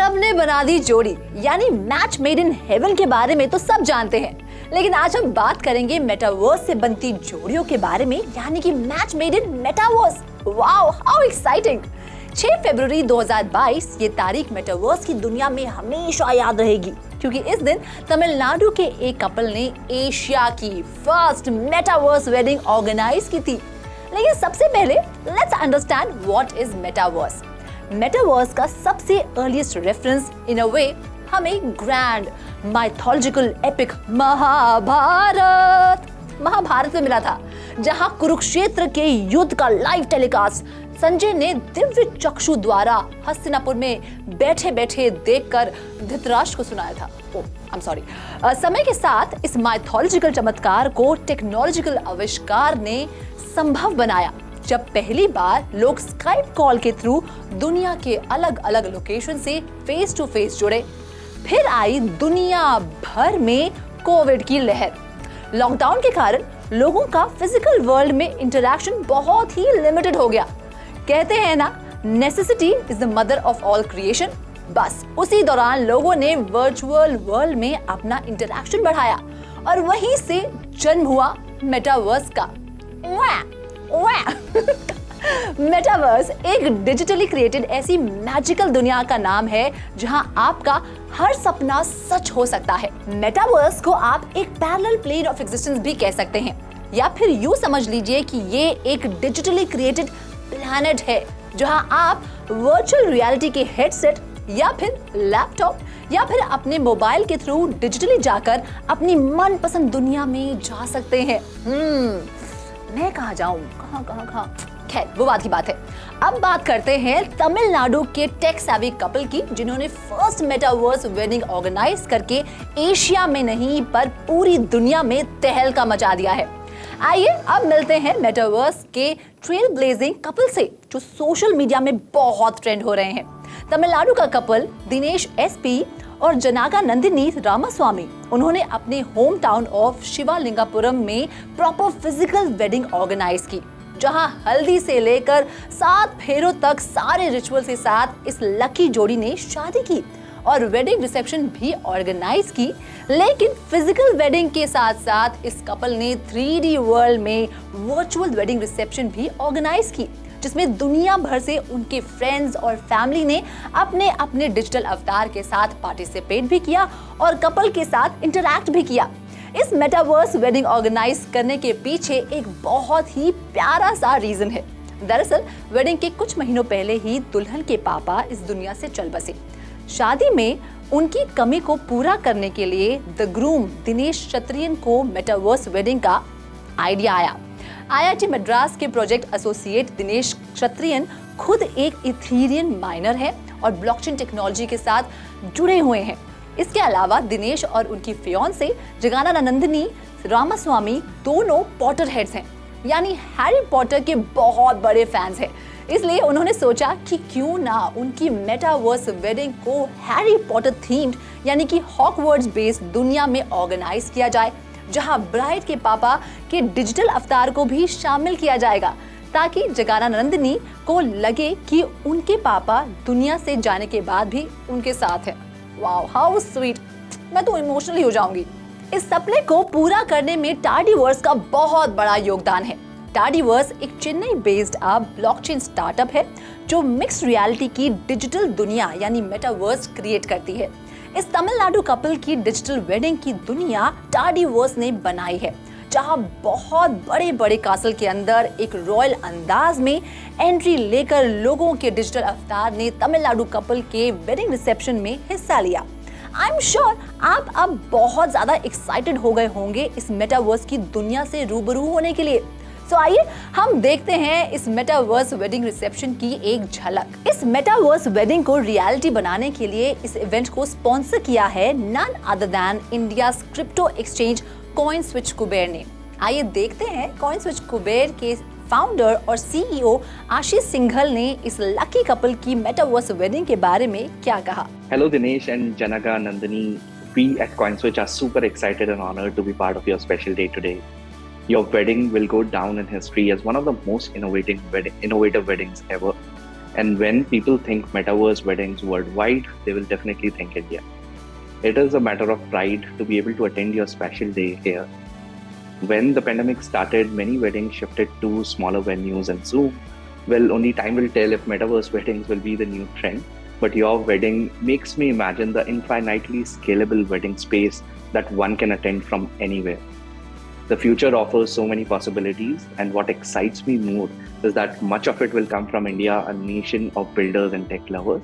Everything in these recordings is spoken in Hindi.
सबने बना दी जोड़ी यानी मैच मेड इन हेवन के बारे में तो सब जानते हैं, लेकिन आज हम बात करेंगे मेटावर्स से बनती जोड़ियों के बारे में, यानी कि match made in metaverse. Wow, how exciting! 6 फरवरी 2022 ये तारीख मेटावर्स की दुनिया में हमेशा याद रहेगी, क्योंकि इस दिन तमिलनाडु के एक कपल ने एशिया की फर्स्ट मेटावर्स वेडिंग ऑर्गेनाइज की थी। लेकिन सबसे पहले let's understand what is metaverse. Metaverse का सबसे अर्लीस्ट रेफरेंस इन अ वे हमें ग्रैंड माइथोलॉजिकल एपिक महाभारत में मिला था, जहां कुरुक्षेत्र के युद्ध का लाइव टेलीकास्ट संजय ने दिव्य चक्षु द्वारा हस्तिनापुर में बैठे बैठे देखकर धृतराष्ट्र को सुनाया था। I am sorry. समय के साथ इस माइथोलॉजिकल चमत्कार को टेक्नोलॉजिकल आविष्कार ने संभव बनाया, जब पहली बार लोग स्काइप कॉल के थ्रू दुनिया के अलग अलग लोकेशन से फेस टू फेस जुड़े। फिर आई दुनिया भर में कोविड की लहर। लॉकडाउन के कारण लोगों का फिजिकल वर्ल्ड में इंटरैक्शन बहुत ही लिमिटेड हो गया। कहते हैं ना, necessity is the mother of all creation. बस उसी दौरान लोगों ने वर्चुअल वर्ल्ड में अपना इंटरैक्शन बढ़ाया और वहीं से जन्म हुआ मेटावर्स का। मेटावर्स एक डिजिटली क्रिएटेड ऐसी मैजिकल दुनिया का नाम है जहां आपका हर सपना सच हो सकता है। मेटावर्स को आप एक पैरेलल प्लेन ऑफ एग्जिस्टेंस भी कह सकते हैं, या फिर यूं समझ लीजिए कि ये एक डिजिटली क्रिएटेड प्लैनेट है जहां आप वर्चुअल रियलिटी के हेडसेट या फिर लैपटॉप या फिर अपने मोबाइल के थ्रू डिजिटली जाकर अपनी मनपसंद दुनिया में जा सकते हैं। मैं कहाँ जाऊं, कहाँ? खैर, वो बात की बात है। अब बात करते हैं तमिलनाडु के टेक सैवी कपल की, जिन्होंने फर्स्ट मेटावर्स वेडिंग ऑर्गेनाइज करके एशिया में नहीं पर पूरी दुनिया में तहलका मचा दिया है। आइए अब मिलते हैं मेटावर्स के ट्रेल ब्लेजिंग कपल से, जो सोशल मीडिया में बहुत ट्रेंड हो रहे हैं। तमिलनाडु का कपल दिनेश एसपी और जनागा नंदिनी रामास्वामी, उन्होंने अपने होम टाउन ऑफ शिवालिंगापुरम में प्रॉपर फिजिकल वेडिंग ऑर्गेनाइज की, जहां हल्दी से लेकर 7 फेरों तक सारे रिचुअल के साथ इस लकी जोड़ी ने शादी की और वेडिंग रिसेप्शन भी ऑर्गेनाइज की। लेकिन फिजिकल वेडिंग के साथ साथ इस कपल ने 3D वर्ल्ड में वर्चुअल वेडिंग रिसेप्शन भी ऑर्गेनाइज की, जिसमें दुनिया भर से उनके फ्रेंड्स और फैमिली ने अपने अपने डिजिटल अवतार के साथ पार्टिसिपेट भी किया और कपल के साथ इंटरैक्ट भी किया। इस मेटावर्स वेडिंग ऑर्गेनाइज करने के पीछे एक बहुत ही प्यारा सा रीजन है। दरअसल वेडिंग के कुछ महीनों पहले ही दुल्हन के पापा इस दुनिया से चल बसे। शादी में उनकी कमी को पूरा करने के लिए द ग्रूम दिनेश क्षत्रियन को मेटावर्स वेडिंग का आइडिया आया। IIT मद्रास के प्रोजेक्ट एसोसिएट दिनेश क्षत्रियन खुद एक इथेरियम माइनर है और ब्लॉकचेन टेक्नोलॉजी के साथ जुड़े हुए हैं। इसके अलावा दिनेश और उनकी फियांसे जगाना नंदिनी रामास्वामी दोनों पॉटर हेड्स हैं, यानी हैरी पॉटर के बहुत बड़े फैंस हैं। इसलिए उन्होंने सोचा कि क्यों ना उनकी मेटावर्स वेडिंग को हैरी पॉटर थीम्ड यानी कि हॉगवर्ट्स बेस्ड दुनिया में ऑर्गेनाइज किया जाए, जहां ब्राइड के पापा के डिजिटल अवतार को भी शामिल किया जाएगा, ताकि जगाना नंदिनी को लगे कि उनके पापा दुनिया से जाने के बाद भी उनके साथ हैं। Wow, how sweet! मैं तो इमोशनली हो जाऊंगी। इस सपने को पूरा करने में टार्डीवर्स का बहुत बड़ा योगदान है। टार्डीवर्स एक चेन्नई बेस्ड ब्लॉकचेन स्टार्टअप है जो मिक्स्ड रियलिटी की डिजिटल दुनिया यानी मेटावर्स क्रिएट करती है। इस तमिलनाडु कपल की डिजिटल वेडिंग की दुनिया टार्डीवर्स ने बनाई है, जहां बहुत बड़े बड़े कासल के अंदर एक रॉयल अंदाज में एंट्री लेकर लोगों के डिजिटल अवतार ने तमिलनाडु कपल के वेडिंग रिसेप्शन में हिस्सा लिया। आई एम श्योर आप अब बहुत ज्यादा एक्साइटेड हो गए होंगे इस मेटावर्स की दुनिया से रूबरू होने के लिए। तो आइए हम देखते हैं इस मेटावर्स वेडिंग रिसेप्शन की एक झलक। इस मेटावर्स वेडिंग को रियलिटी बनाने के लिए इस इवेंट को स्पॉन्सर किया है none other than India crypto exchange CoinSwitch Kuber ने। आइए देखते हैं कॉइनस्विच कुबेर के फाउंडर और सीईओ आशीष सिंघल ने इस लकी कपल की मेटावर्स वेडिंग के बारे में क्या कहा। Hello Dinesh and Janaga Nandini. We at CoinSwitch are super excited and honored to be part of your special day today. Your wedding will go down in history as one of the most innovative weddings ever. And when people think metaverse weddings worldwide, they will definitely think India. It is a matter of pride to be able to attend your special day here. When the pandemic started, many weddings shifted to smaller venues and Zoom. Well, only time will tell if metaverse weddings will be the new trend. But your wedding makes me imagine the infinitely scalable wedding space that one can attend from anywhere. The future offers so many possibilities, and what excites me more is that much of it will come from India, a nation of builders and tech lovers.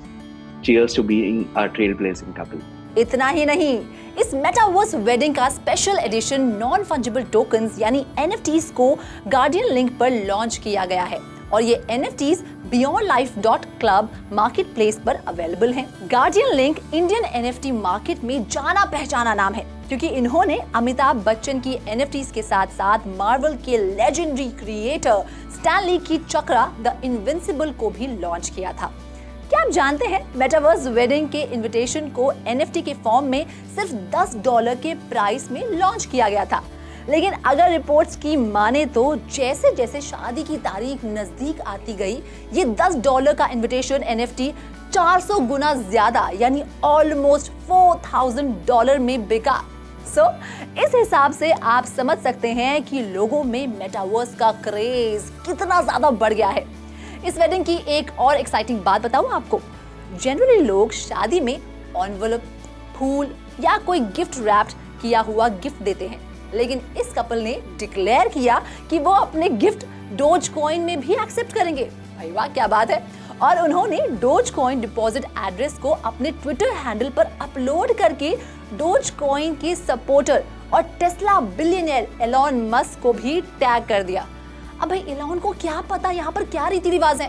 Cheers to being a trailblazing couple. इतना ही नहीं, इस मेटावर्स वेडिंग का special edition non fungible tokens यानी NFTs को गार्डियन लिंक पर लॉन्च किया गया है और ये NFTs beyondlife.club मार्केट प्लेस पर अवेलेबल हैं। Guardian link Indian NFT market में जाना पहचाना नाम है क्योंकि इन्होंने अमिताभ बच्चन की NFTs के साथ साथ मार्वल के लेजेंडरी क्रिएटर स्टैन ली की चक्रा द इनविंसिबल को भी लॉन्च किया था। क्या आप जानते हैं मेटावर्स वेडिंग के इनविटेशन को NFT के फॉर्म में सिर्फ $10 के प्राइस में लॉन्च किया गया था, लेकिन अगर रिपोर्ट्स की माने तो जैसे जैसे शादी की तारीख नजदीक आती गई, ये $10 का इनविटेशन NFT 400 गुना ज्यादा यानी ऑलमोस्ट $4,000 में बिका। इस हिसाब से आप समझ सकते हैं कि लोगों में मेटावर्स का क्रेज कितना ज्यादा बढ़ गया है। इस वेडिंग की एक और एक्साइटिंग बात बताऊं आपको। जनरली लोग शादी में एनवेलप, फूल या कोई गिफ्ट रैप्ड किया हुआ गिफ्ट देते हैं, लेकिन इस कपल ने डिक्लेयर किया कि वो अपने गिफ्ट डोज कॉइन में भी एक्सेप्ट करेंगे। भाई वाह, क्या बात है। और उन्होंने डोज कॉइन डिपॉजिट एड्रेस को अपने ट्विटर हैंडल पर अपलोड करके डोज कॉइन के सपोर्टर और टेस्ला बिलियनियर एलॉन मस्क को भी टैग कर दिया। अब भाई इलॉन को क्या पता यहाँ पर क्या रीति रिवाज है,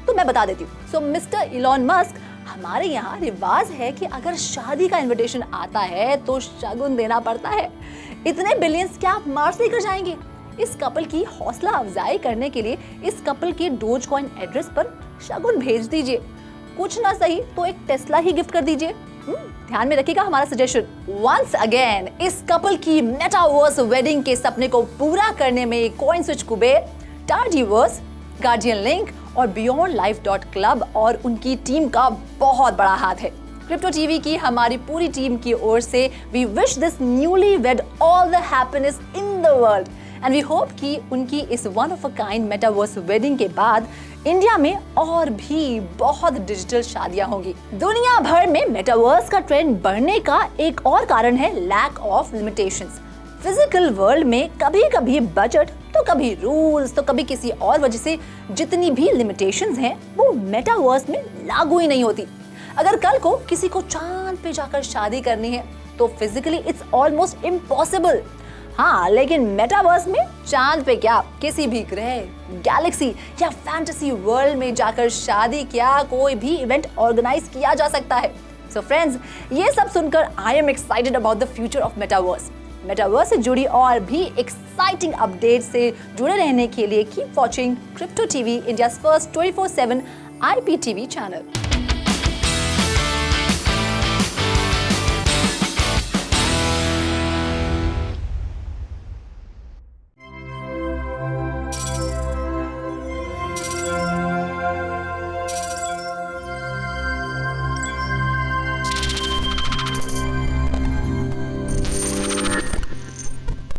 तो मैं बता देती हूँ। सो मिस्टर इलॉन मस्क, हमारे यहाँ रिवाज है कि अगर शादी का इनविटेशन आता है तो शगुन देना पड़ता है। इतने बिलियंस क्या आप मार्स लेकर जाएंगे? इस कपल की हौसला अफजाई करने के लिए इस कपल के डोज कॉइन एड्रेस पर शगुन भेज दीजिए। कुछ ना सही तो एक टेस्ला ही गिफ्ट कर दीजिए। ध्यान में रखिएगा हमारा सजेशन। वंस अगेन इस कपल की मेटावर्स वेडिंग के सपने को पूरा करने में CoinSwitch Kuber, Tardiverse, Guardian Link और beyondlife.club और उनकी टीम का बहुत बड़ा हाथ है। क्रिप्टो टीवी की हमारी पूरी टीम की ओर से we wish this newly wed all the happiness in the world and we hope कि उनकी इस one of a kind metaverse wedding के बाद इंडिया में और भी बहुत डिजिटल शादियां होंगी। दुनिया भर में मेटावर्स का ट्रेंड बढ़ने का एक और कारण है lack of limitations. Physical world में कभी कभी बजट तो कभी रूल्स तो कभी किसी और वजह से जितनी भी लिमिटेशंस हैं वो मेटावर्स में लागू ही नहीं होती। अगर कल को किसी को चांद पे जाकर शादी करनी है तो फिजिकली इट्स ऑलमोस्ट इम्पॉसिबल। हाँ, लेकिन मेटावर्स में चांद पे क्या, किसी भी ग्रह, गैलेक्सी या फैंटेसी वर्ल्ड में जाकर शादी क्या कोई भी इवेंट ऑर्गेनाइज किया जा सकता है। सो फ्रेंड्स, ये सब सुनकर I am excited about the future of metaverse. Metaverse से जुड़ी और भी एक्साइटिंग अपडेट से जुड़े रहने के लिए keep watching crypto TV, India's first 24/7 IPTV channel.